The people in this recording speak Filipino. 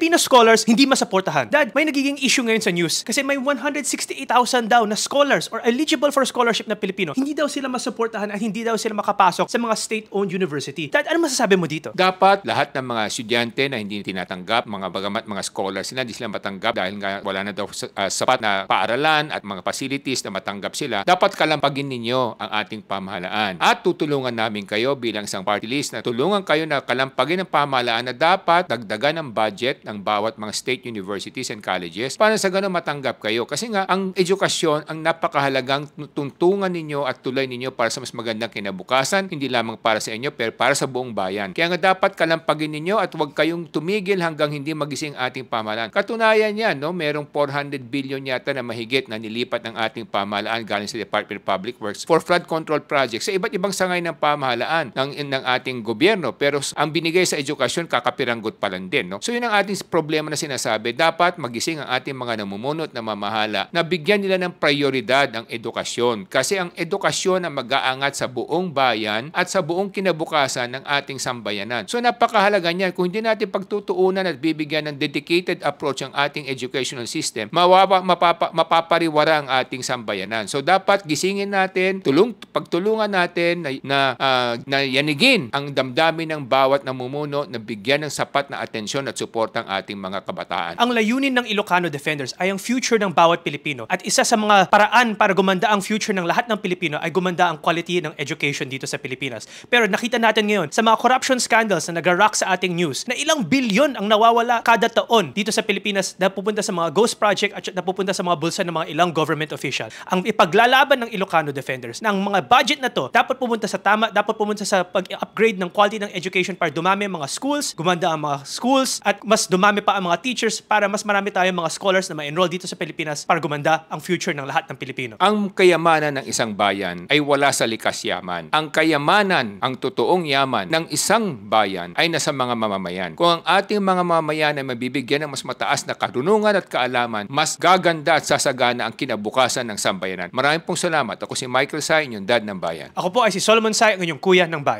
Filipino scholars hindi masuportahan. Dad, may nagiging issue ngayon sa news kasi may 168,000 daw na scholars or eligible for scholarship na Pilipino. Hindi daw sila masuportahan at hindi daw sila makapasok sa mga state-owned university. Dad, ano masasabi mo dito? Dapat lahat ng mga estudyante na hindi tinatanggap, bagamat mga scholars sila, hindi sila matanggap dahil nga wala na daw sapat na paaralan at mga facilities na matanggap sila, dapat kalampagin ninyo ang ating pamahalaan. At tutulungan namin kayo bilang isang party list na tulungan kayo na kalampagin ang pamahalaan na dapat dagdagan ang budget ng bawat mga state universities and colleges para sa ganun matanggap kayo. Kasi nga, ang edukasyon ang napakahalagang tuntungan ninyo at tulay ninyo para sa mas magandang kinabukasan, hindi lamang para sa inyo, pero para sa buong bayan. Kaya nga dapat kalampagin ninyo at huwag kayong tumigil hanggang hindi magising ating pamahalaan. Katunayan yan, no? Merong 400 billion yata na mahigit na nilipat ng ating pamahalaan galing sa Department of Public Works for flood control projects sa iba't ibang sangay ng pamahalaan ng ating gobyerno. Pero ang binigay sa edukasyon, kakapiranggot pa lang din. No? So yun ang ating problema na sinasabi. Dapat magising ang ating mga namumuno at namamahala na bigyan nila ng prioridad ang edukasyon. Kasi ang edukasyon ang mag-aangat sa buong bayan at sa buong kinabukasan ng ating sambayanan. So napakahalaga niyan. Kung hindi natin pagtutuunan at bibigyan ng dedicated approach ang ating educational system, mapapariwara ang ating sambayanan. So dapat gisingin natin, pagtulungan natin na yanigin ang damdamin ng bawat namumuno na bigyan ng sapat na atensyon at suporta ang ating mga kabataan. Ang layunin ng Ilocano Defenders ay ang future ng bawat Pilipino. At isa sa mga paraan para gumanda ang future ng lahat ng Pilipino ay gumanda ang quality ng education dito sa Pilipinas. Pero nakita natin ngayon sa mga corruption scandals na nag-rock sa ating news na ilang bilyon ang nawawala kada taon dito sa Pilipinas na pupunta sa mga ghost project at napupunta sa mga bulsa ng mga ilang government official. Ang ipaglalaban ng Ilocano Defenders na ang mga budget na to dapat pumunta sa tama, dapat pumunta sa pag-upgrade ng quality ng education para dumami ang mga schools, gumanda ang mga schools, at mas dumami pa ang mga teachers para mas marami tayong mga scholars na ma-enroll dito sa Pilipinas para gumanda ang future ng lahat ng Pilipino. Ang kayamanan ng isang bayan ay wala sa likas yaman. Ang kayamanan, ang totoong yaman ng isang bayan ay nasa mga mamamayan. Kung ang ating mga mamamayan ay mabibigyan ng mas mataas na karunungan at kaalaman, mas gaganda at sasagana ang kinabukasan ng sambayanan. Maraming pong salamat. Ako si Michael Sai, inyong dad ng bayan. Ako po ay si Solomon Sai, ang inyong kuya ng bayan.